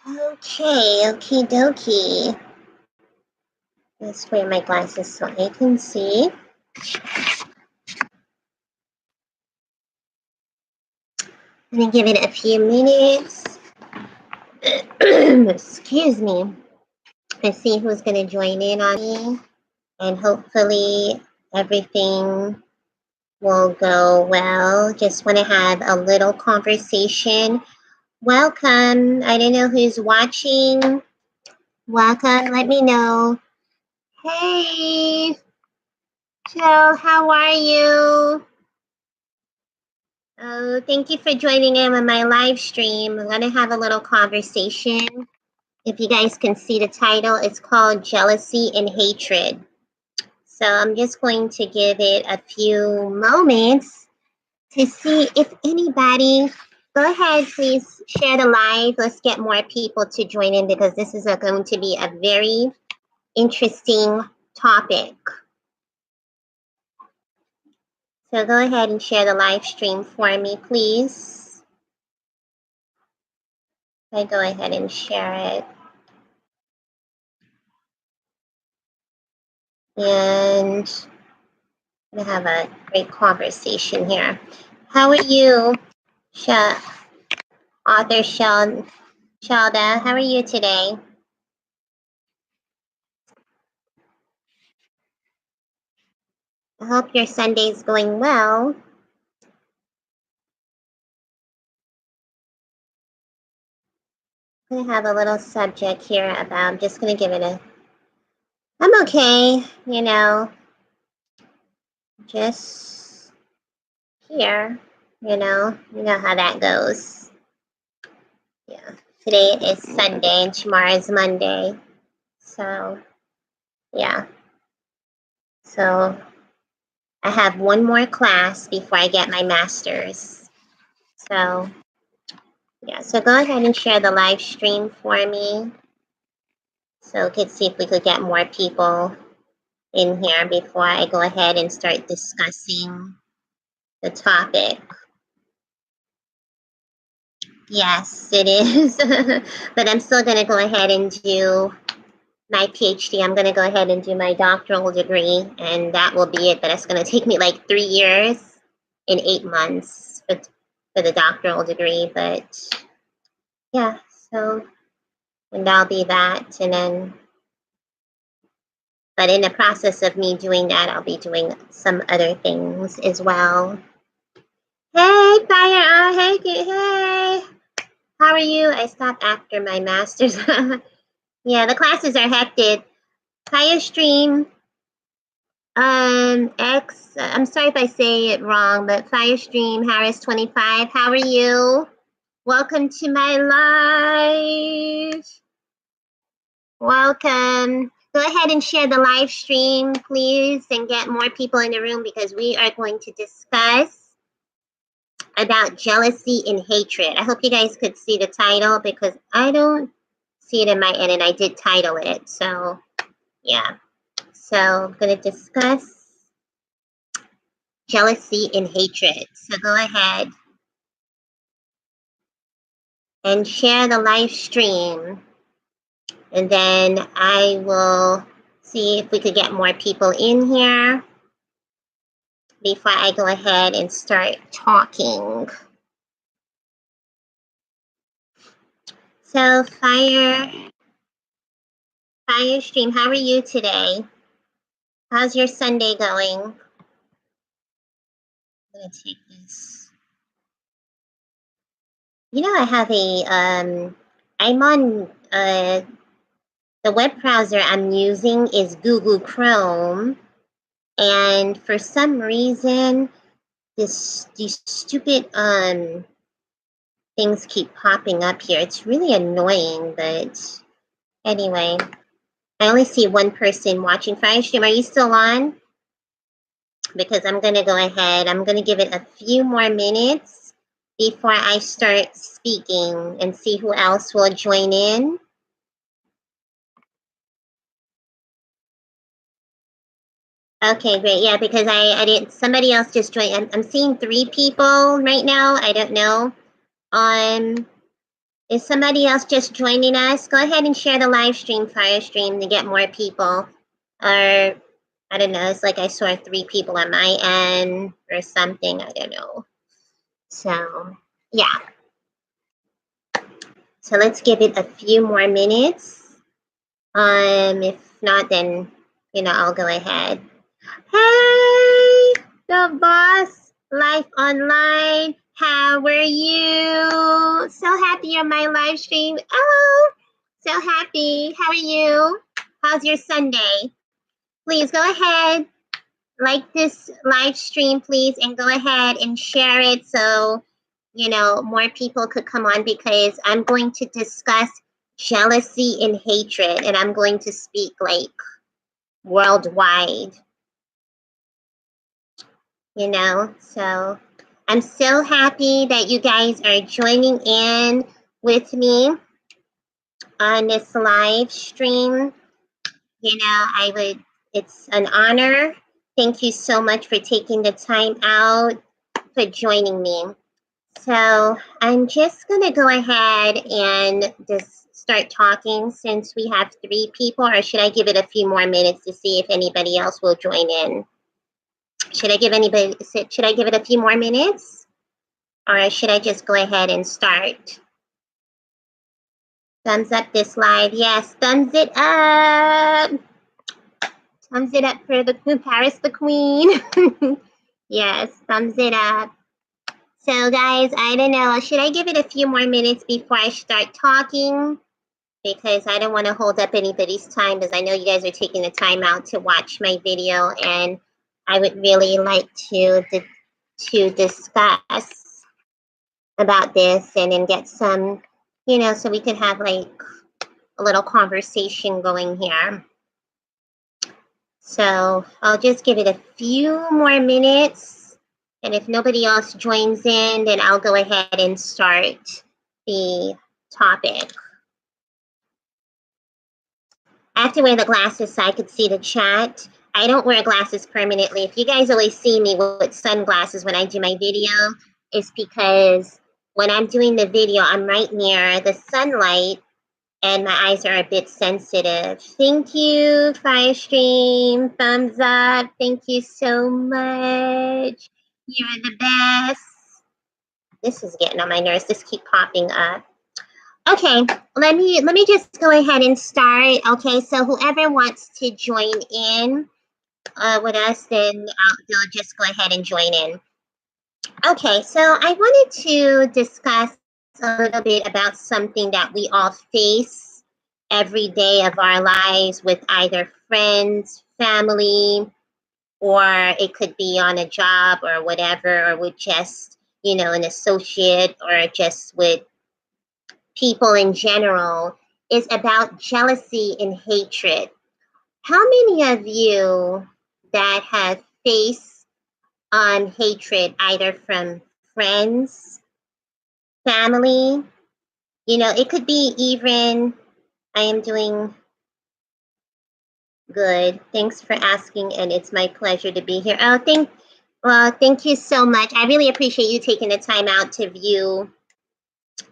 Okay, okie dokie. Let's wear my glasses so I can see. I'm gonna give it a few minutes. Excuse me. And see who's gonna join in on me. And hopefully everything will go well. Just want to have a little conversation. Welcome. I don't know who's watching. Welcome. Let me know. Hey, Joe, how are you? Oh, thank you for joining in on my live stream. I'm going to have a little conversation. If you guys can see the title, it's called Jealousy and Hatred. So I'm just going to give it a few moments to see if anybody, go ahead, please share the live. Let's get more people to join in because this is going to be a very interesting topic. So go ahead and share the live stream for me, please. I go ahead and share it. And we have a great conversation here. How are you, author Shelda? How are you today? I hope your Sunday's going well. I'm going to have a little subject here about, I'm just going to give it I'm okay, just here, you know how that goes. Yeah, today is Sunday and tomorrow is Monday. So, yeah. So, I have one more class before I get my master's. So, yeah. So, go ahead and share the live stream for me. So, we could see if we could get more people in here before I go ahead and start discussing the topic. Yes, it is. But I'm still going to go ahead and do my PhD. I'm going to go ahead and do my doctoral degree, and that will be it. But it's going to take me like 3 years and 8 months for the doctoral degree. But yeah, so, and that'll be that. And then, but in the process of me doing that, I'll be doing some other things as well. Hey, Fire! Hey! How are you? I stopped after my master's. Yeah, the classes are hectic. Fire Stream, I'm sorry if I say it wrong, but Firestream Harris 25, how are you? Welcome to my live. Welcome. Go ahead and share the live stream, please, and get more people in the room because we are going to discuss about jealousy and hatred. I hope you guys could see the title because I don't see it in my end, and I did title it. So, yeah. So, I'm going to discuss jealousy and hatred. So, go ahead and share the live stream. And then I will see if we could get more people in here before I go ahead and start talking. So Firestream, how are you today? How's your Sunday going? I'm gonna take this. I have I'm on the web browser I'm using is Google Chrome, and for some reason these stupid things keep popping up here. It's really annoying, but anyway, I only see one person watching Firestream. Are you still on? Because I'm going to go ahead. I'm going to give it a few more minutes before I start speaking and see who else will join in. Okay, great. Yeah, because I didn't, somebody else just joined. I'm seeing 3 people right now. I don't know. Is somebody else just joining us? Go ahead and share the live stream, Fire Stream, to get more people. Or, I don't know, it's like I saw 3 people on my end or something. I don't know. So, yeah. So let's give it a few more minutes. If not, then, I'll go ahead. Hey, the boss, Life Online. How are you? So happy you're my live stream. Oh, so happy. How are you? How's your Sunday? Please go ahead, like this live stream, please, and go ahead and share it so, more people could come on, because I'm going to discuss jealousy and hatred, and I'm going to speak like worldwide. So I'm so happy that you guys are joining in with me on this live stream. It's an honor. Thank you so much for taking the time out for joining me. So I'm just going to go ahead and just start talking since we have 3 people, or should I give it a few more minutes to see if anybody else will join in? Should I give it a few more minutes, or should I just go ahead and start? Thumbs up this live. Yes, thumbs it up. Thumbs it up for the Paris the Queen. Yes, thumbs it up. So guys, I don't know. Should I give it a few more minutes before I start talking? Because I don't want to hold up anybody's time, because I know you guys are taking the time out to watch my video, and I would really like to discuss about this and then get some, so we could have like a little conversation going here. So I'll just give it a few more minutes, and if nobody else joins in, then I'll go ahead and start the topic. I have to wear the glasses so I could see the chat. I don't wear glasses permanently. If you guys always see me with sunglasses when I do my video, it's because when I'm doing the video, I'm right near the sunlight and my eyes are a bit sensitive. Thank you, Firestream. Thumbs up. Thank you so much. You're the best. This is getting on my nerves. This keep popping up. Okay, let me just go ahead and start. Okay, so whoever wants to join in with us, then they'll just go ahead and join in. Okay, so I wanted to discuss a little bit about something that we all face every day of our lives with either friends, family, or it could be on a job or whatever, or with just, an associate, or just with people in general, is about jealousy and hatred. How many of you that have faced hatred either from friends, family, it could be even, I am doing good. Thanks for asking, and it's my pleasure to be here. Thank you so much. I really appreciate you taking the time out to view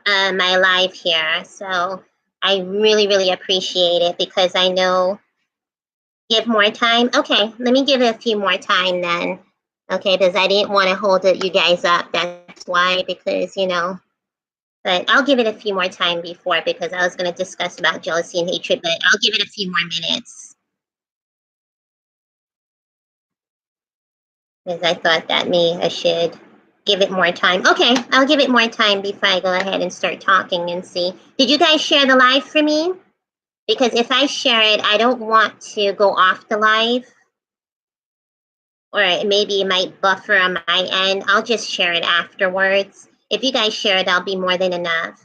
my live here. So I really, really appreciate it, because I know, give more time. Okay, let me give it a few more time then. Okay, because I didn't want to hold you guys up. That's why, because, but I'll give it a few more time before, because I was going to discuss about jealousy and hatred, but I'll give it a few more minutes. Because I thought that I should give it more time. Okay, I'll give it more time before I go ahead and start talking and see. Did you guys share the live for me? Because if I share it, I don't want to go off the live. Or maybe it might buffer on my end. I'll just share it afterwards. If you guys share it, that'll be more than enough.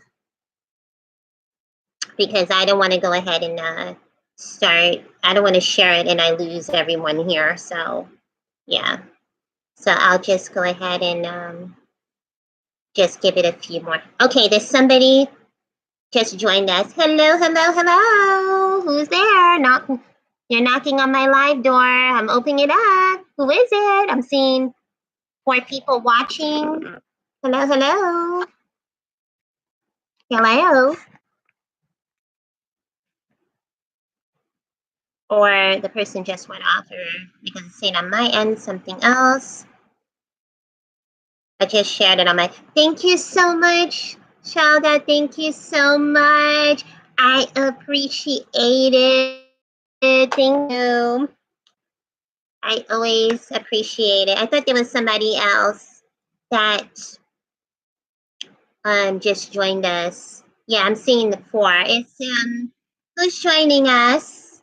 Because I don't want to go ahead and start. I don't want to share it and I lose everyone here. So, yeah. So I'll just go ahead and just give it a few more. Okay, there's somebody just joined us. Hello, hello, hello. Who's there? You're knocking on my live door. I'm opening it up. Who is it? I'm seeing 4 people watching. Hello, hello. Hello? Or the person just went off, or because it's saying on my end something else. I just shared it on my. Thank you so much, Shalda. Thank you so much. I appreciate it. Thank you. I always appreciate it. I thought there was somebody else that just joined us. Yeah, I'm seeing the four. It's who's joining us?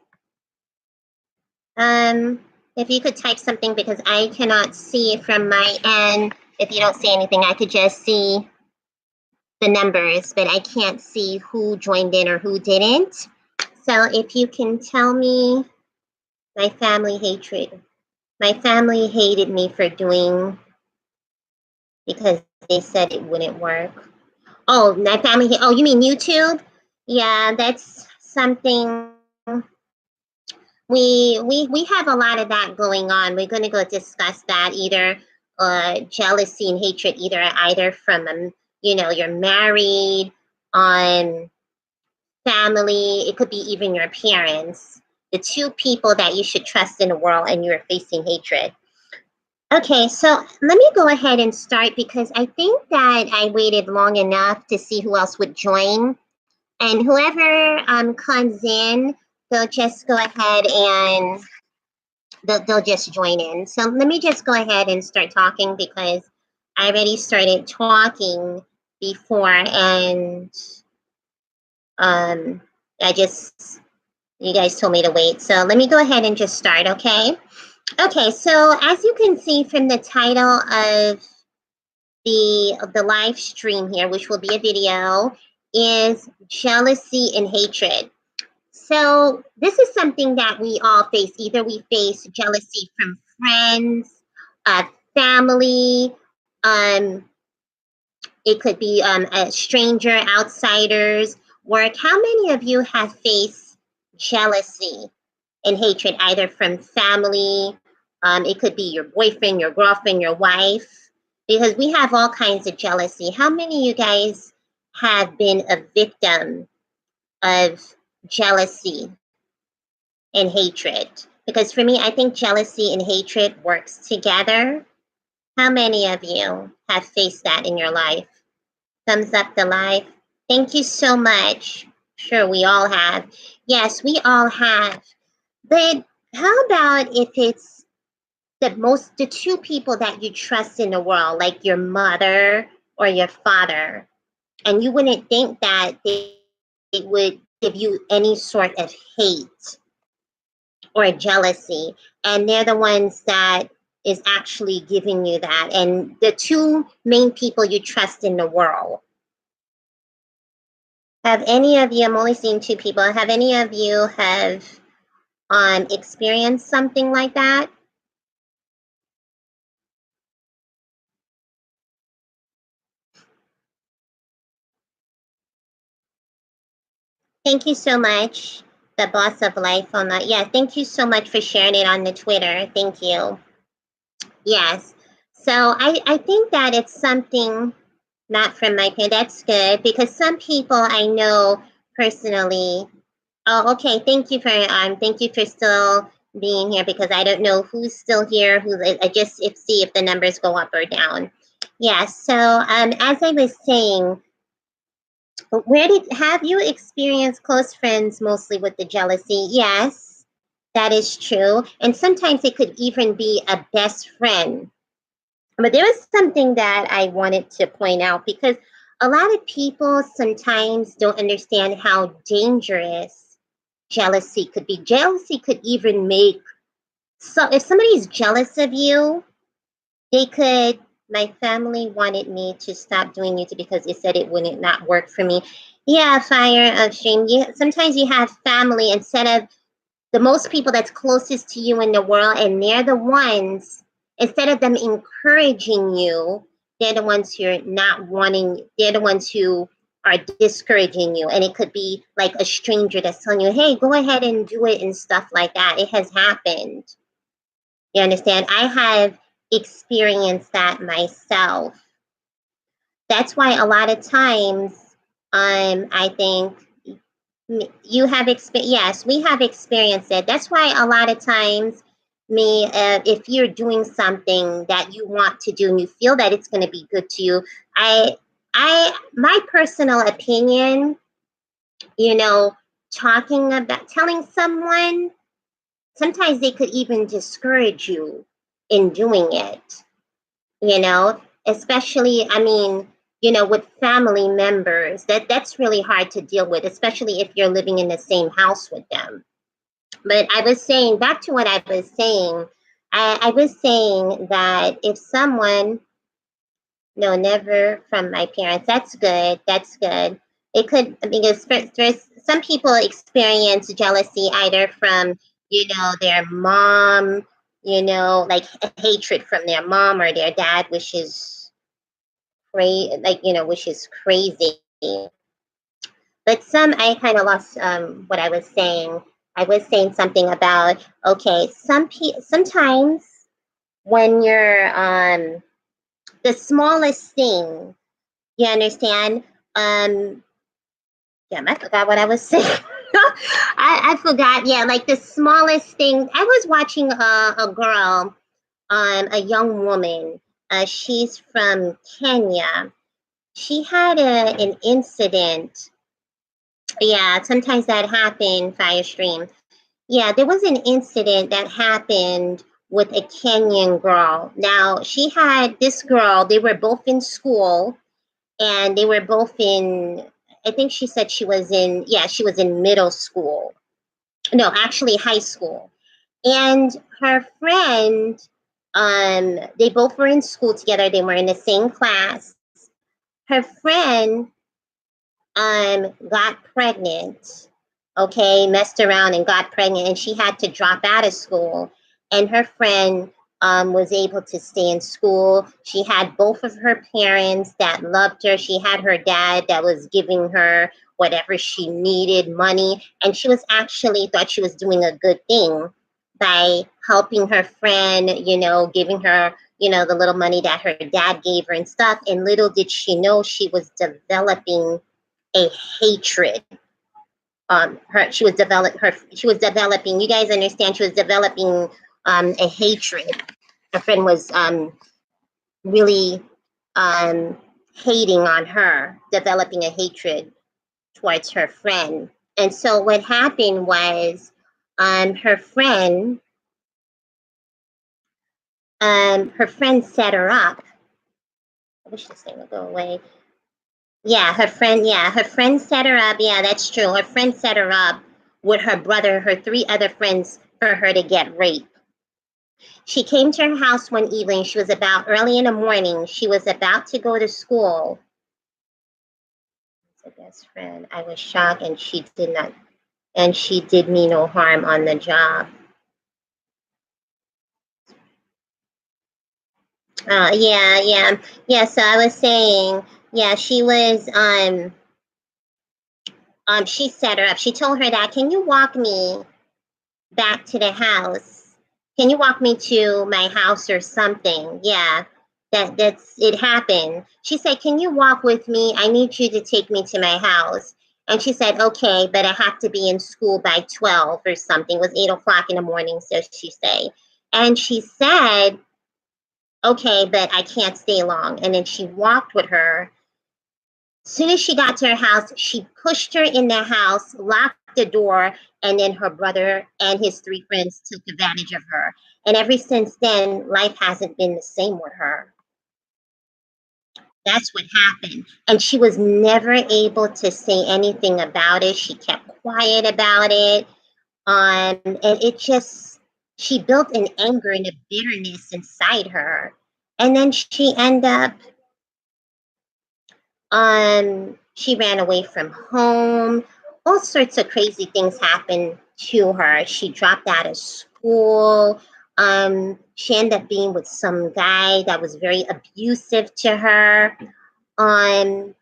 If you could type something because I cannot see it from my end. If you don't say anything, I could just see the numbers, but I can't see who joined in or who didn't. So if you can tell me my family hatred. My family hated me for doing because they said it wouldn't work. Oh, my family. Oh, you mean YouTube? Yeah, that's something we have a lot of that going on. We're going to go discuss that either jealousy and hatred, either from you're married, on family. It could be even your parents. The two people that you should trust in the world, and you're facing hatred. Okay, so let me go ahead and start because I think that I waited long enough to see who else would join. And whoever comes in, they'll just go ahead and they'll just join in. So let me just go ahead and start talking because I already started talking before, and um, you guys told me to wait. So let me go ahead and just start, okay? Okay, so as you can see from the title of the live stream here, which will be a video, is jealousy and hatred. So this is something that we all face. Either we face jealousy from friends, family, um, it could be a stranger, outsiders, work. How many of you have faced jealousy and hatred either from family? It could be your boyfriend, your girlfriend, your wife, because we have all kinds of jealousy. How many of you guys have been a victim of jealousy and hatred? Because for me, I think jealousy and hatred works together. How many of you have faced that in your life? Thumbs up the live. Thank you so much. Sure, we all have. Yes, we all have. But how about if it's the two people that you trust in the world, like your mother or your father, and you wouldn't think that they would give you any sort of hate or jealousy, and they're the ones that is actually giving you that, and the two main people you trust in the world. Have any of you, I'm only seeing two people, have any of you have experienced something like that? Thank you so much, the boss of life on that. Yeah, thank you so much for sharing it on the Twitter. Thank you. Yes. So I think that it's something not from my opinion. That's good because some people I know personally. Oh, okay. Thank you for still being here because I don't know who's still here. I just see if the numbers go up or down. Yeah. So as I was saying, have you experienced close friends mostly with the jealousy? Yes, that is true. And sometimes it could even be a best friend. But there was something that I wanted to point out because a lot of people sometimes don't understand how dangerous jealousy could be. Jealousy could even make, so if somebody's jealous of you, they could. My family wanted me to stop doing YouTube because it said it wouldn't not work for me. Yeah, fire of shame. Yeah, sometimes you have family instead of the most people that's closest to you in the world, and they're the ones, instead of them encouraging you, they're the ones who are not wanting, they're the ones who are discouraging you. And it could be like a stranger that's telling you, hey, go ahead and do it and stuff like that. It has happened. You understand? I have experienced that myself. That's why a lot of times I think you have yes, we have experienced it. That's why a lot of times, if you're doing something that you want to do and you feel that it's going to be good to you, I, my personal opinion, you know, talking about telling someone, sometimes they could even discourage you in doing it, especially, I mean, with family members, that's really hard to deal with, especially if you're living in the same house with them. But I was saying, back to what I was saying, I was saying that if someone, no, never from my parents, that's good, that's good. It could, because there's some people experience jealousy either from, their mom, like hatred from their mom or their dad, which is which is crazy. But some, I kind of lost what I was saying. I was saying something about, okay, sometimes when you're the smallest thing, you understand? Damn, I forgot what I was saying. I forgot. Yeah, like the smallest thing. I was watching a girl, a young woman. She's from Kenya. She had an incident. Yeah, sometimes that happened, Firestream. Yeah, there was an incident that happened with a Kenyan girl. Now, this girl, they were both in school and they were both in, I think she said she was in middle school. No, actually high school. And her friend, they both were in school together. They were in the same class. Her friend got pregnant, okay, messed around and got pregnant, and she had to drop out of school. And her friend was able to stay in school. She had both of her parents that loved her. She had her dad that was giving her whatever she needed, money, and she was actually thought she was doing a good thing by helping her friend, giving her, the little money that her dad gave her and stuff. And little did she know she was developing a hatred. She was developing, you guys understand, she was developing a hatred. Her friend was really um hating on her, developing a hatred towards her friend. And so what happened was her friend set her up. I wish this thing would go away. Yeah, her friend set her up. Yeah, that's true. Her friend set her up with her brother, her three other friends, for her to get raped. She came to her house one evening. She was about early in the morning. She was about to go to school. Her best friend. I was shocked, and she did me no harm on the job. Yeah. So I was saying, yeah, she was she set her up. She told her that, can you walk me back to the house? Can you walk me to my house or something? Yeah, that's it happened. She said, can you walk with me? I need you to take me to my house. And she said, okay, but I have to be in school by 12 or something. It was 8 o'clock in the morning, so she said. And she said, okay, but I can't stay long. And then she walked with her. As soon as she got to her house, she pushed her in the house, locked the door, and then her brother and his three friends took advantage of her. And ever since then, life hasn't been the same with her. That's what happened. And she was never able to say anything about it. She kept quiet about it. And it just, she built an anger and a bitterness inside her. And then she ran away from home. All sorts of crazy things happened to her. She dropped out of school. She ended up being with some guy that was very abusive to her. Um,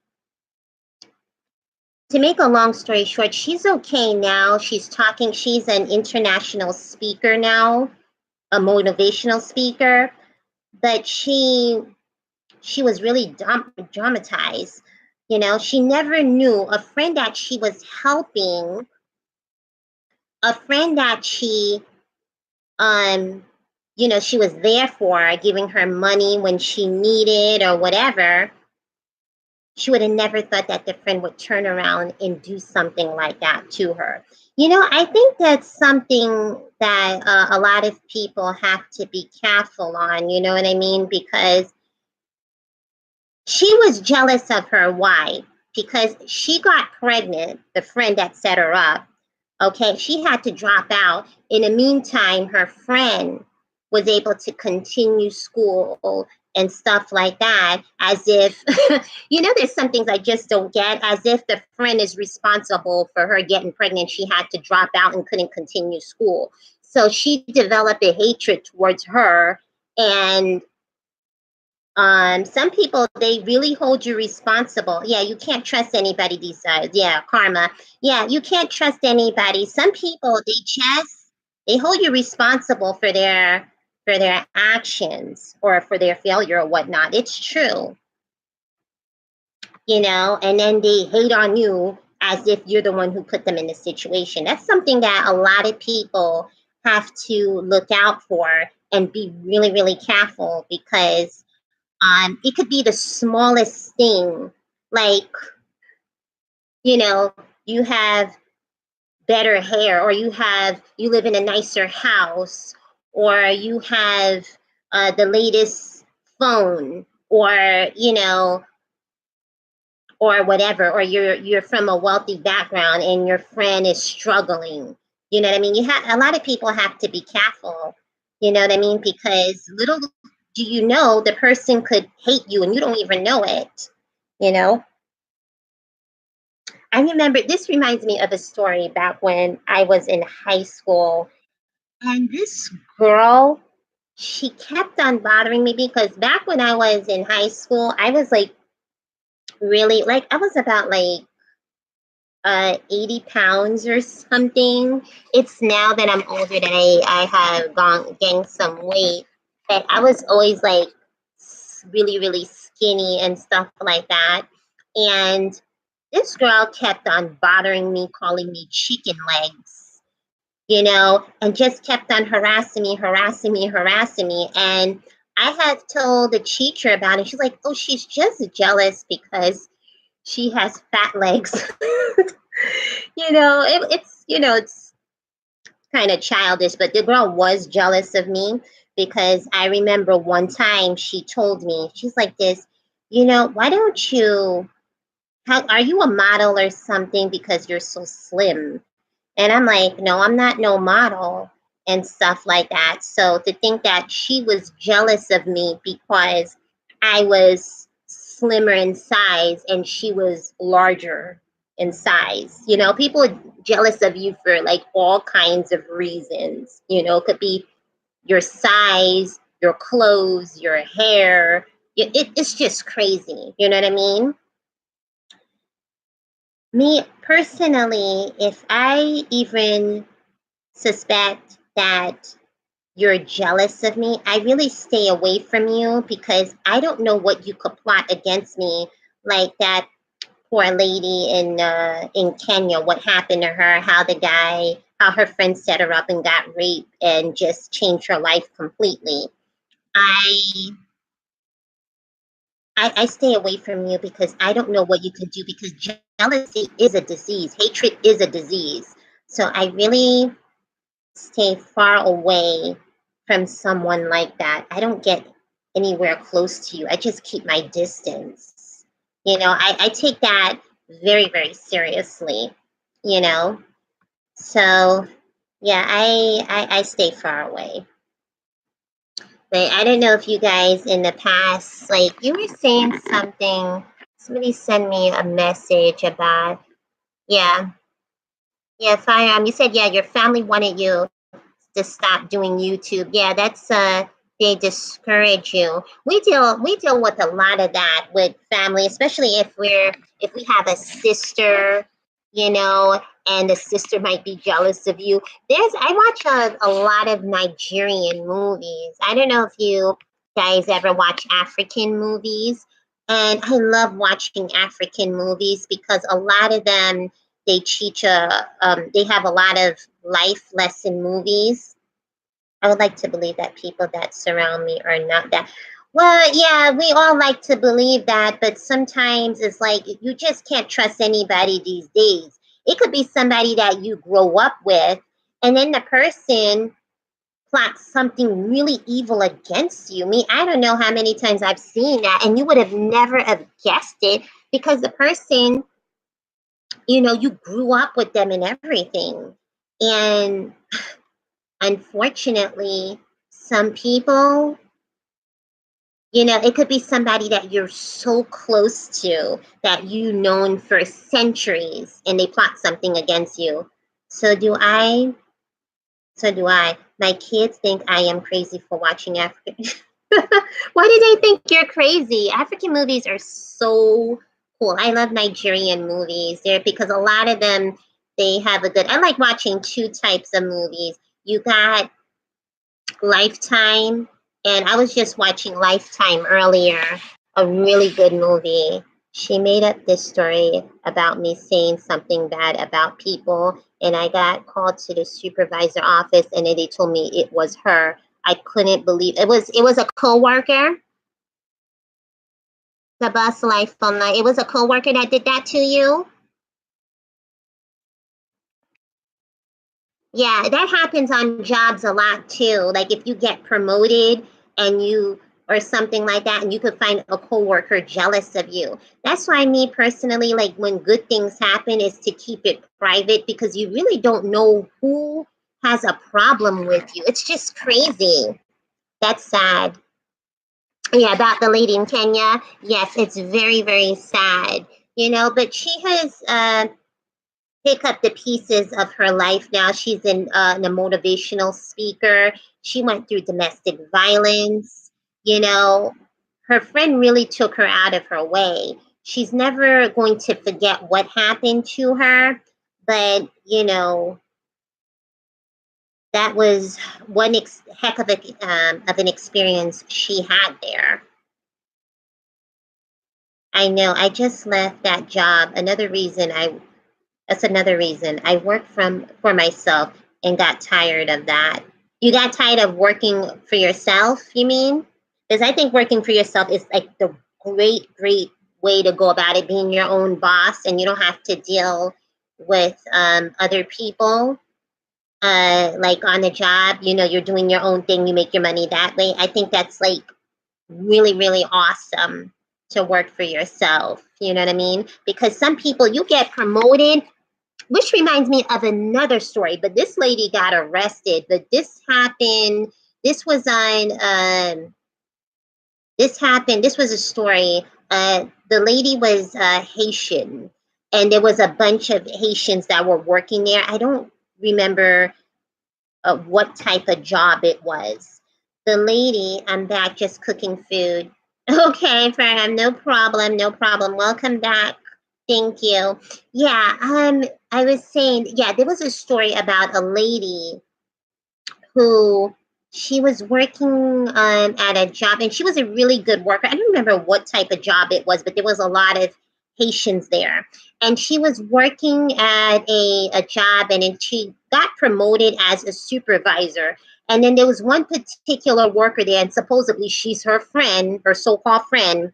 to make a long story short, she's okay now. She's an international speaker now, a motivational speaker, but she was really traumatized. You know, she never knew a friend that she was helping, a friend that she, um, you know, she was there for, giving her money when she needed or whatever. She would have never thought that the friend would turn around and do something like that to her. You know, I think that's something that a lot of people have to be careful on, you know what I mean? Because she was jealous of her wife because she got pregnant, the friend that set her up. Okay, she had to drop out. In the meantime, her friend was able to continue school and stuff like that, as if, you know, there's some things I just don't get, as if the friend is responsible for her getting pregnant. She had to drop out and couldn't continue school. So she developed a hatred towards her. And some people, they really hold you responsible. Yeah, you can't trust anybody these days. Yeah, karma. Yeah, you can't trust anybody. Some people, they hold you responsible for their actions or for their failure or whatnot. It's true, you know, and then they hate on you as if you're the one who put them in the situation. That's something that a lot of people have to look out for and be really, really careful, because it could be the smallest thing, like, you know, you have better hair, or you live in a nicer house, or you have the latest phone, or, you know, or whatever, or you're from a wealthy background and your friend is struggling. You know what I mean? You have a lot of people have to be careful. You know what I mean? Because little do you know, the person could hate you and you don't even know it. You know? I remember, this reminds me of a story back when I was in high school. And this girl, she kept on bothering me because back when I was in high school, I was like really, like, I was about like 80 pounds or something. It's now that I'm older that I have gained some weight. But I was always like really, really skinny and stuff like that. And this girl kept on bothering me, calling me chicken legs, you know, and just kept on harassing me, harassing me, harassing me. And I had told the teacher about it. She's like, oh, she's just jealous because she has fat legs. You know, it's, you know, it's kind of childish, but the girl was jealous of me because I remember one time she told me, she's like this, you know, why don't you, how, are you a model or something because you're so slim? And I'm like, no, I'm not no model and stuff like that. So to think that she was jealous of me because I was slimmer in size and she was larger in size. You know, people are jealous of you for like all kinds of reasons. You know, it could be your size, your clothes, your hair. It's just crazy. You know what I mean? Me personally, if I even suspect that you're jealous of me, I really stay away from you because I don't know what you could plot against me. Like that poor lady in Kenya, what happened to her, how the guy, how her friend set her up and got raped and just changed her life completely. I I stay away from you because I don't know what you can do, because jealousy is a disease. Hatred is a disease. So I really stay far away from someone like that. I don't get anywhere close to you. I just keep my distance. You know, I take that very, very seriously, you know. So yeah, I stay far away. But I don't know if you guys in the past, like you were saying something, somebody sent me a message about, yeah, yeah, Fire. You said, yeah, your family wanted you to stop doing YouTube. Yeah, that's they discourage you. We deal with a lot of that with family, especially if we have a sister, you know, and the sister might be jealous of you. I watch a lot of Nigerian movies. I don't know if you guys ever watch African movies, And I love watching African movies because a lot of them, they have a lot of life lesson movies. I would like to believe that people that surround me are not that. Well, yeah, we all like to believe that, but sometimes it's like you just can't trust anybody these days. It could be somebody that you grow up with, and then the person plots something really evil against you. Me, I don't know how many times I've seen that, and you would have never have guessed it because the person, you grew up with them and everything. And unfortunately, some people, it could be somebody that you're so close to that you've known for centuries and they plot something against you. So do I. So do I. My kids think I am crazy for watching African. Why do they think you're crazy? African movies are so cool. I love Nigerian movies there because a lot of them they have a good. I like watching two types of movies. You got Lifetime, and I was just watching Lifetime earlier, a really good movie. She made up this story about me saying something bad about people, and I got called to the supervisor office, and then they told me it was her. I couldn't believe it was a coworker. The bus life phone line. It was a coworker that did that to you. Yeah, that happens on jobs a lot too. Like if you get promoted and you or something like that, and you could find a coworker jealous of you. That's why me personally, like when good things happen, is to keep it private because you really don't know who has a problem with you. It's just crazy. That's sad. Yeah, about the lady in Kenya. Yes, it's very, very sad. But she has pick up the pieces of her life now. She's a motivational speaker. She went through domestic violence. You know, her friend really took her out of her way. She's never going to forget what happened to her, but that was one heck of an experience she had there. I know. I just left that job. That's another reason I worked for myself and got tired of that. You got tired of working for yourself, you mean? Because I think working for yourself is like the great, great way to go about it, being your own boss and you don't have to deal with other people. Like on the job, you're doing your own thing, you make your money that way. I think that's like really, really awesome to work for yourself. You know what I mean? Because some people, you get promoted, which reminds me of another story, but this lady got arrested. But this happened. This was on. This happened. This was a story. The lady was Haitian, and there was a bunch of Haitians that were working there. I don't remember what type of job it was. The lady, I'm back just cooking food. Okay, Farham, no problem, no problem. Welcome back. Thank you. Yeah, I was saying, yeah, there was a story about a lady who she was working at a job and she was a really good worker. I don't remember what type of job it was, but there was a lot of Haitians there. And she was working at a job and then she got promoted as a supervisor. And then there was one particular worker there, and supposedly she's her friend, her so-called friend.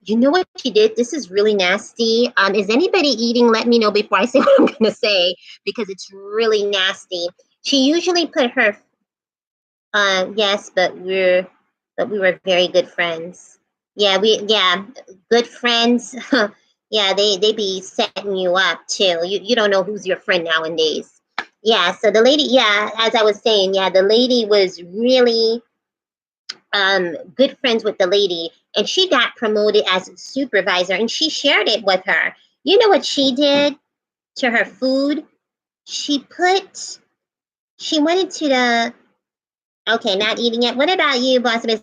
You know what she did? This is really nasty. Is anybody eating? Let me know before I say what I'm gonna say because it's really nasty. She usually put her yes, but we were very good friends. Yeah, good friends. Yeah, they be setting you up too. You don't know who's your friend nowadays. Yeah, so the lady, yeah, as I was saying, yeah, the lady was really good friends with the lady, and she got promoted as a supervisor, and she shared it with her. You know what she did to her food? She put, she went into the, okay, not eating it. What about you, Boss Miss?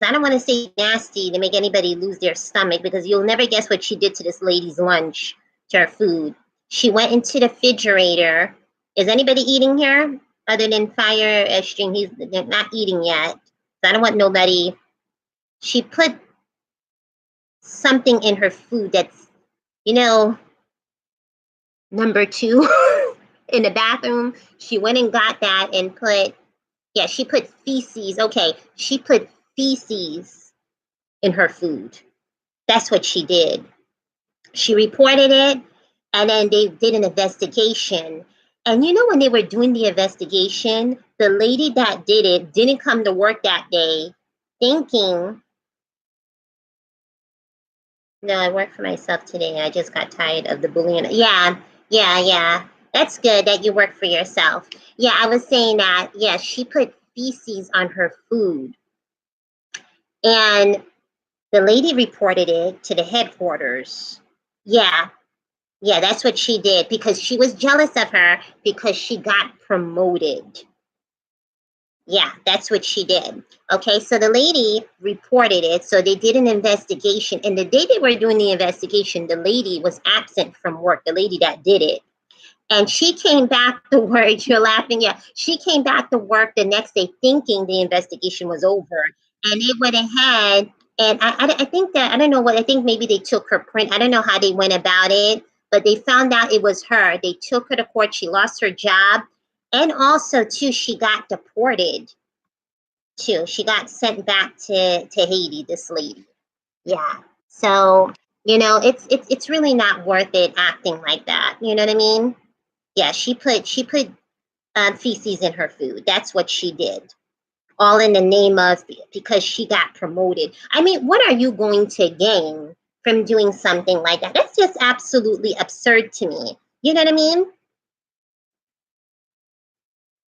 I don't want to say nasty to make anybody lose their stomach because you'll never guess what she did to this lady's lunch, to her food. She went into the refrigerator. Is anybody eating here other than Fire String? He's not eating yet. So I don't want nobody. She put something in her food that's, you know, number two in the bathroom. She went and got that and put, yeah, she put feces. Okay, she put feces in her food. That's what she did. She reported it, and then they did an investigation. And you know, when they were doing the investigation, the lady that did it didn't come to work that day thinking, no, I work for myself today. I just got tired of the bullying. Yeah, yeah, yeah. That's good that you work for yourself. Yeah, I was saying that, yeah, she put feces on her food. And the lady reported it to the headquarters. Yeah, yeah, that's what she did because she was jealous of her because she got promoted. Yeah, that's what she did. Okay, so the lady reported it. So they did an investigation. And the day they were doing the investigation, the lady was absent from work, the lady that did it. And she came back to work. You're laughing. Yeah, she came back to work the next day thinking the investigation was over. And they went ahead. And I think that, I don't know what, I think maybe they took her print. I don't know how they went about it, but they found out it was her. They took her to court. She lost her job. And also, too, she got deported, too. She got sent back to Haiti, this lady. Yeah. So, it's really not worth it acting like that. You know what I mean? Yeah, she put feces in her food. That's what she did. All in the name of because she got promoted. I mean, what are you going to gain from doing something like that? That's just absolutely absurd to me. You know what I mean?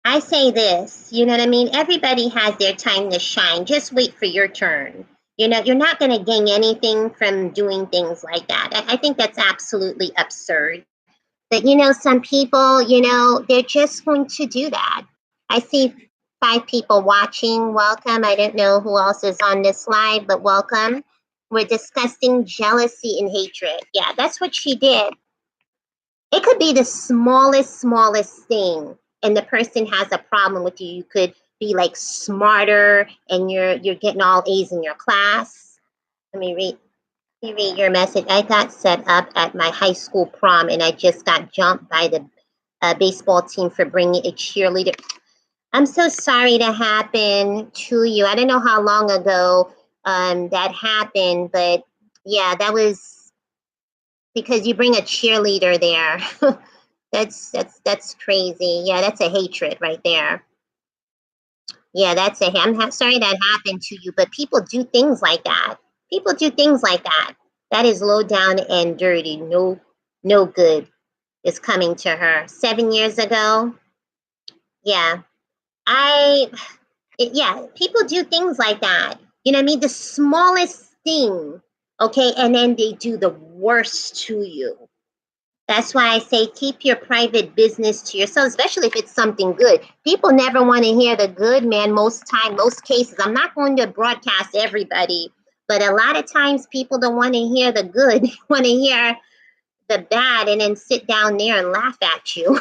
I say this, you know what I mean? Everybody has their time to shine. Just wait for your turn. You're not going to gain anything from doing things like that. I think that's absolutely absurd. But some people, they're just going to do that. I see 5 people watching. Welcome. I don't know who else is on this live, but welcome. We're discussing jealousy and hatred. Yeah, that's what she did. It could be the smallest thing, and the person has a problem with you. You could be like smarter, and you're getting all A's in your class. Let me read your message. I got set up at my high school prom, and I just got jumped by the baseball team for bringing a cheerleader. I'm so sorry to happen to you. I don't know how long ago that happened, but yeah, that was because you bring a cheerleader there. That's crazy. Yeah, that's a hatred right there. Yeah, sorry that happened to you, but people do things like that. People do things like that. That is low down and dirty. No, no good is coming to her. 7 years ago, yeah, I, yeah, people do things like that. You know what I mean? The smallest thing, okay, and then they do the worst to you. That's why I say keep your private business to yourself, especially if it's something good. People never want to hear the good, man, most cases. I'm not going to broadcast everybody, but a lot of times people don't want to hear the good. They want to hear the bad and then sit down there and laugh at you.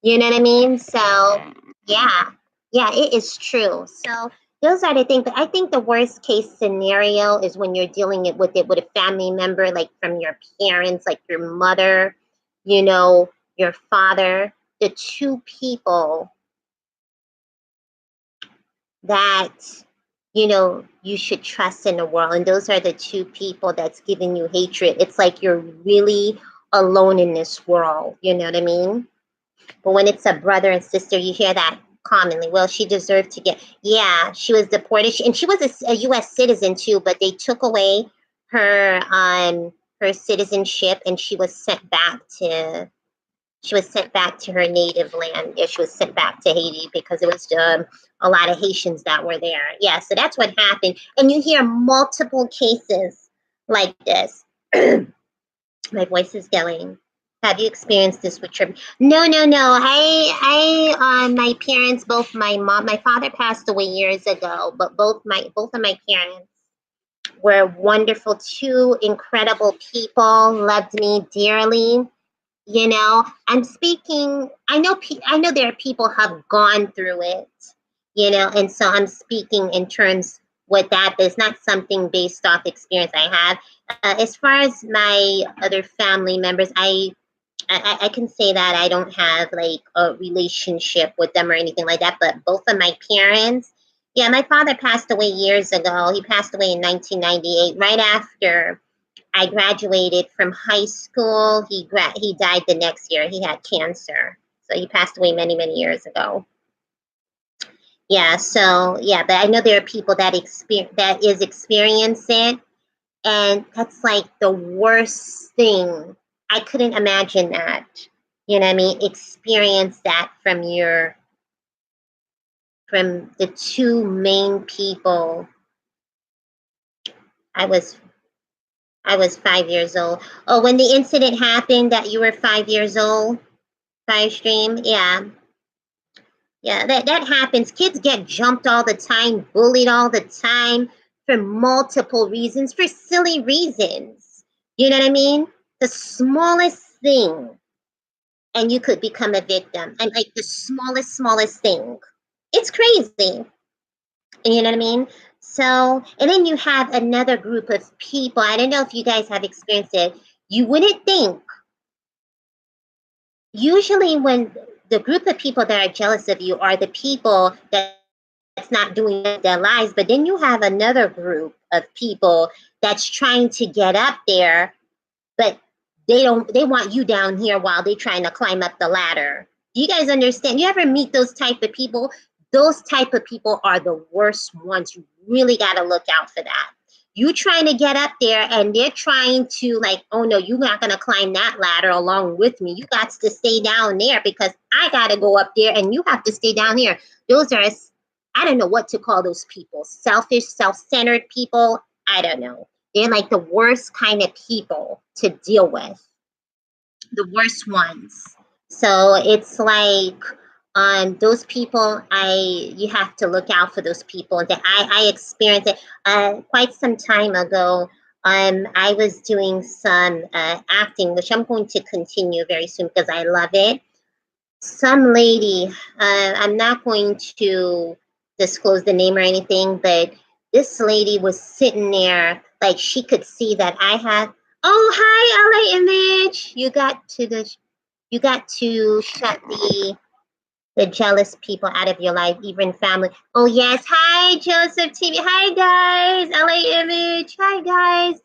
You know what I mean? So, yeah. Yeah, it is true. So, those are the things. But I think the worst case scenario is when you're dealing with it with a family member, like from your parents, like your mother, your father, the two people that, you should trust in the world. And those are the two people that's giving you hatred. It's like you're really alone in this world. You know what I mean? But when it's a brother and sister, you hear that commonly. Well, she deserved to get, yeah, she was deported. And she was a U.S. citizen too, but they took away her citizenship, and she was sent back to her native land. Yeah, she was sent back to Haiti because it was a lot of Haitians that were there. Yeah, so that's what happened. And you hear multiple cases like this. My voice is going. Have you experienced this with your? No, no, no. My parents, both my father passed away years ago, but both of my parents were wonderful, two incredible people, loved me dearly. I'm speaking. I know there are people have gone through it, and so I'm speaking in terms with that, but it's not something based off experience I have. As far as my other family members, I can say that I don't have like a relationship with them or anything like that, but both of my parents, yeah, my father passed away years ago. He passed away in 1998, right after I graduated from high school. He died the next year. He had cancer. So he passed away many, many years ago. Yeah, so yeah, but I know there are people that experience it, and that's like the worst thing. I couldn't imagine that. You know what I mean? Experience that from the two main people. I was I was 5 years old. Oh, when the incident happened that you were 5 years old, Five Stream, yeah. Yeah, that happens. Kids get jumped all the time, bullied all the time for multiple reasons, for silly reasons. You know what I mean? The smallest thing, and you could become a victim. And like the smallest thing. It's crazy. You know what I mean? So, and then you have another group of people. I don't know if you guys have experienced it. You wouldn't think, usually, when the group of people that are jealous of you are the people that's not doing their lives, but then you have another group of people that's trying to get up there, but they want you down here while they're trying to climb up the ladder. Do you guys understand? You ever meet those type of people? Those type of people are the worst ones. You really got to look out for that. You trying to get up there and they're trying to like, oh no, you're not going to climb that ladder along with me. You got to stay down there because I got to go up there and you have to stay down here. Those are, I don't know what to call those people. Selfish, self-centered people. I don't know. They're like the worst kind of people to deal with, the worst ones. So it's like those people, you have to look out for those people. That I experienced it quite some time ago. I was doing some acting, which I'm going to continue very soon because I love it. Some lady, I'm not going to disclose the name or anything, but this lady was sitting there like she could see that I had. Oh, hi, LA Image. You got to shut the jealous people out of your life, even family. Oh yes, hi Joseph TV. Hi guys, LA Image. Hi guys,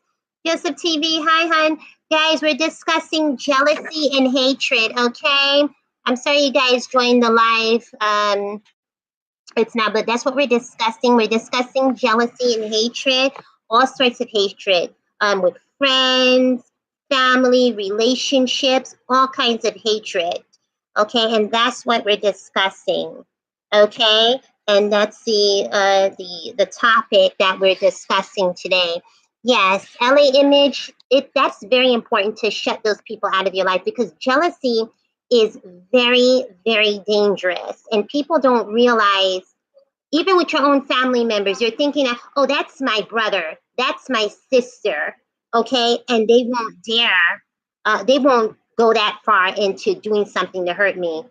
Joseph TV. Hi hun. Guys, we're discussing jealousy and hatred. Okay, I'm sorry you guys joined the live. It's not, but that's what we're discussing. We're discussing jealousy and hatred, all sorts of hatred, with friends, family, relationships, all kinds of hatred. Okay, and that's what we're discussing. Okay, and that's the topic that we're discussing today. Yes, LA Image. That's very important to shut those people out of your life because jealousy is very, very dangerous. And people don't realize, even with your own family members, you're thinking, oh, that's my brother, that's my sister, okay? And they won't go that far into doing something to hurt me.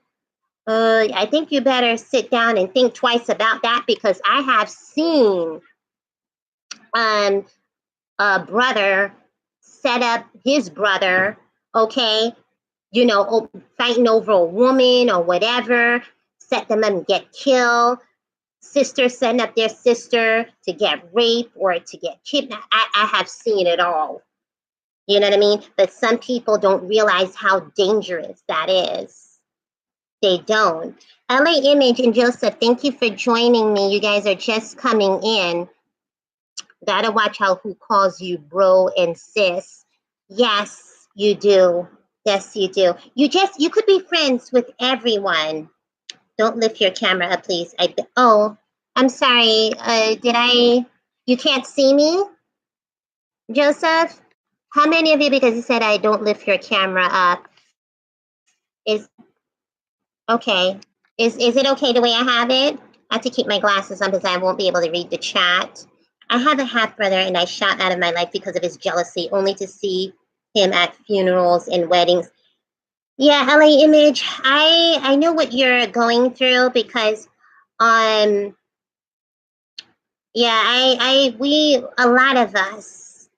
I think you better sit down and think twice about that because I have seen um, a brother set up his brother, okay, fighting over a woman or whatever, set them up and get killed. Sisters setting up their sister to get raped or to get kidnapped. I have seen it all. You know what I mean? But some people don't realize how dangerous that is. They don't. LA Image and Joseph, thank you for joining me. You guys are just coming in. Gotta watch who calls you bro and sis. Yes, you do. Yes, you do. You could be friends with everyone. Don't lift your camera up, please. I'm sorry. You can't see me, Joseph? How many of you, because you said I don't lift your camera up, is okay. Is it okay the way I have it? I have to keep my glasses on because I won't be able to read the chat. I have a half brother and I shot out of my life because of his jealousy, only to see him at funerals and weddings. Yeah, LA Image, I know what you're going through because um Yeah, a lot of us,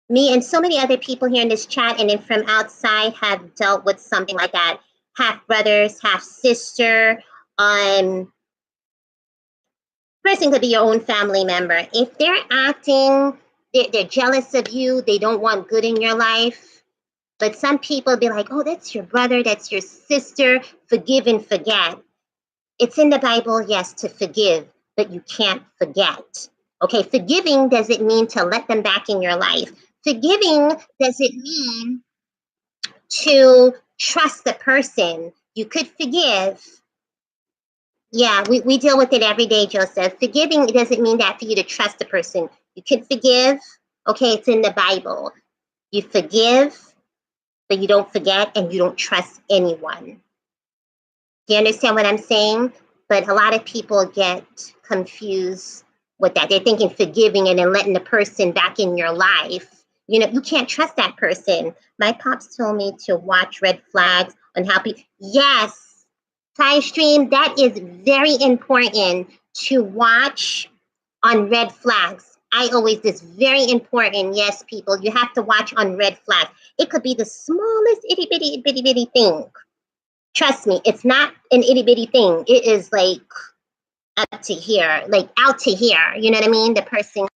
me and so many other people here in this chat and then from outside have dealt with something like that. Half brothers, half sister. Person could be your own family member. If they're acting, they're jealous of you, they don't want good in your life. But some people be like, oh, that's your brother, that's your sister, forgive and forget. It's in the Bible, yes, to forgive, but you can't forget. Okay, forgiving doesn't mean to let them back in your life. Forgiving doesn't mean to trust the person. You could forgive. Yeah, we deal with it every day, Joseph. Forgiving doesn't mean that for you to trust the person. You could forgive. Okay, it's in the Bible. You forgive, but you don't forget and you don't trust anyone. Do you understand what I'm saying? But a lot of people get confused with that. They're thinking forgiving and then letting the person back in your life. You know, you can't trust that person. My pops told me to watch red flags on how people. Yes, Time Stream, that is very important to watch on red flags. I always, this very important. Yes, people, you have to watch on red flags. It could be the smallest itty bitty thing. Trust me, it's not an itty bitty thing. It is like up to here, like out to here. You know what I mean? The person,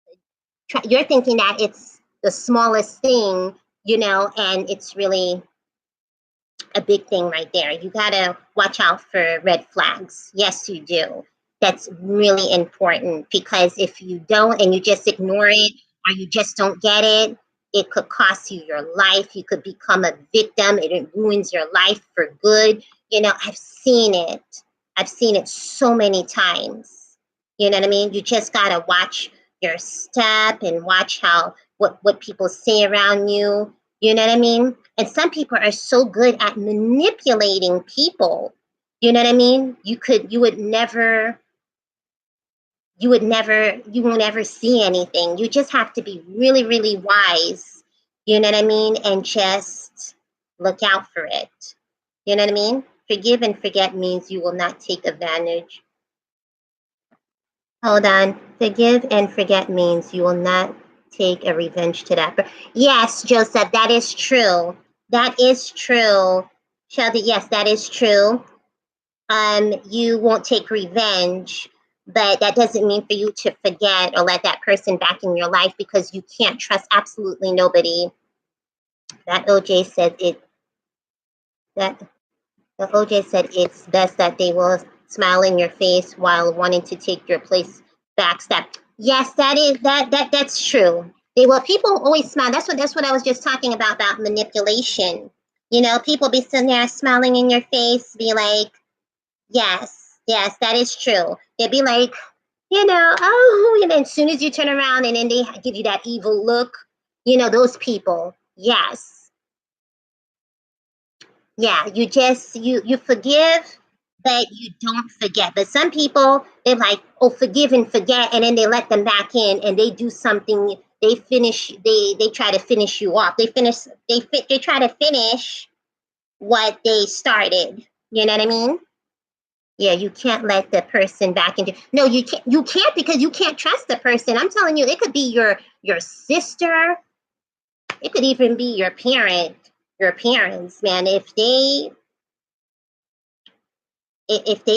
you're thinking that it's the smallest thing, you know, and it's really a big thing right there. You gotta watch out for red flags. Yes, you do. That's really important because if you don't and you just ignore it or you just don't get it, it could cost you your life. You could become a victim. It ruins your life for good. You know, I've seen it. I've seen it so many times. You know what I mean? You just gotta watch your step and watch how what people say around you. You know what I mean? And some people are so good at manipulating people. You know what I mean? You won't ever see anything. You just have to be really, really wise. You know what I mean? And just look out for it. You know what I mean? Forgive and forget means you will not take advantage. Hold on. Forgive and forget means you will not take a revenge to that. Yes, Joseph, that is true. That is true. Shelby, yes, that is true. You won't take revenge, but that doesn't mean for you to forget or let that person back in your life because you can't trust absolutely nobody. That OJ said it that the OJ said it's best that they will smile in your face while wanting to take your place backstab. Yes, that's true. They will people always smile. That's what I was just talking about manipulation. You know, people be sitting there smiling in your face, be like, yes, yes, that is true. They'd be like, you know, oh, and then as soon as you turn around and then they give you that evil look, you know, those people. Yes. Yeah, you forgive, but you don't forget. But some people they're like, oh, forgive and forget, and then they let them back in, and they do something. They finish. They try to finish you off. They try to finish what they started. You know what I mean? Yeah, you can't let the person back into. No, you can't. You can't because you can't trust the person. I'm telling you, it could be your sister. It could even be your parent, your parents. Man, if they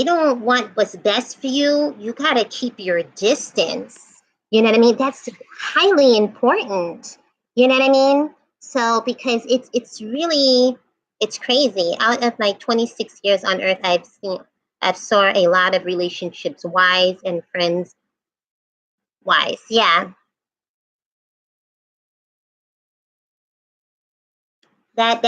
don't want what's best for you, you got to keep your distance. You know what I mean? That's highly important. You know what I mean? So because it's really it's crazy. Out of my 26 years on earth, I've saw a lot of relationships wise and friends wise. Yeah. I've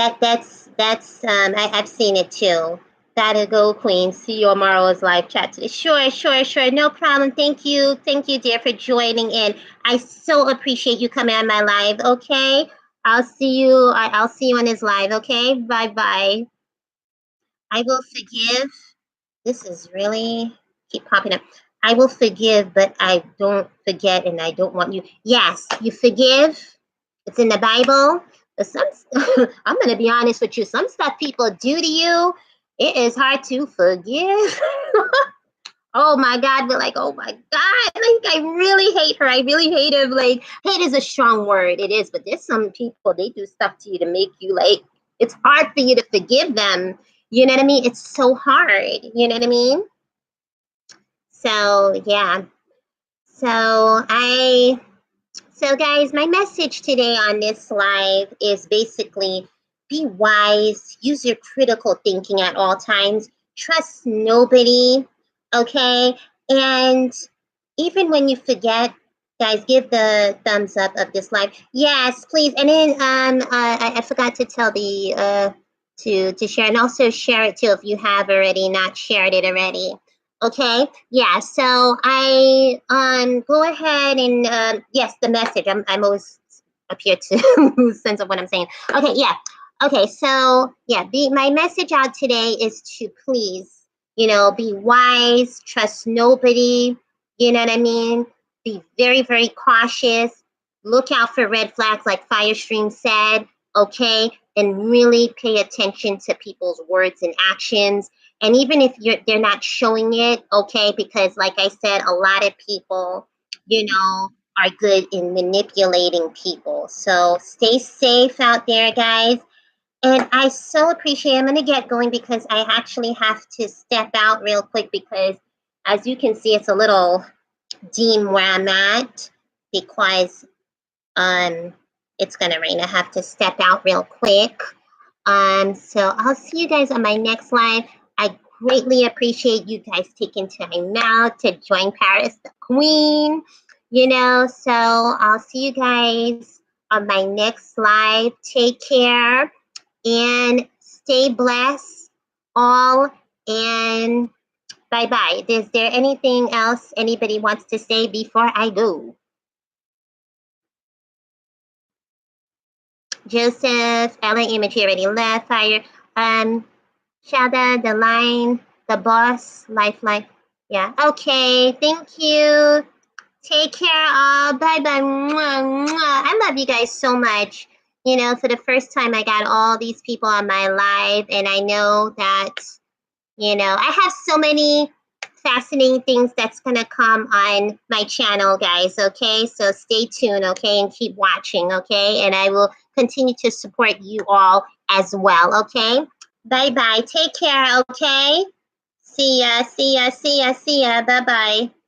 seen it too. Gotta go, Queen. See you on tomorrow's live chat today. Sure, sure, sure. No problem. Thank you, dear, for joining in. I so appreciate you coming on my live. Okay, I'll see you. I'll see you on his live. Okay, bye bye. I will forgive. This is really keep popping up. I will forgive, but I don't forget, and I don't want you. Yes, you forgive. It's in the Bible. But some, I'm going to be honest with you. Some stuff people do to you, it is hard to forgive. oh my God, but like, oh my God, like I really hate her. I really hate him. Like, hate is a strong word. It is, but there's some people, they do stuff to you to make you like, it's hard for you to forgive them. You know what I mean? It's so hard. You know what I mean? So yeah. So so guys, my message today on this live is basically be wise, use your critical thinking at all times, trust nobody, okay? And even when you forget, guys, give the thumbs up of this live. Yes, please. And then I forgot to tell the to share, and also share it too if you have already not shared it already. Okay, yeah. So I go ahead and yes, the message. I'm always up here to lose sense of what I'm saying. Okay, yeah. Okay, so yeah, my message out today is to please, be wise, trust nobody, you know what I mean? Be very, very cautious. Look out for red flags, like Firestream said, okay? And really pay attention to people's words and actions. And even if they're not showing it, okay? Because, like I said, a lot of people, are good in manipulating people. So stay safe out there, guys. And I so appreciate. I'm going to get going because I actually have to step out real quick because, as you can see, it's a little dim where I'm at because it's gonna rain. I have to step out real quick. So I'll see you guys on my next live. I greatly appreciate you guys taking time out to join Paris the Queen. So I'll see you guys on my next live. Take care and stay blessed all, and bye bye. Is there anything else anybody wants to say before I go? Joseph, Ellen Image already left. Fire. Shada, the line, the boss, lifeline. Yeah. Okay. Thank you. Take care. All. Bye bye. Mwah, mwah. I love you guys so much. For the first time, I got all these people on my live, and I know that I have so many fascinating things that's going to come on my channel, guys. Okay. So stay tuned. Okay. And keep watching. Okay. And I will continue to support you all as well. Okay. Bye bye. Take care. Okay. See ya. See ya. See ya. See ya. Bye bye.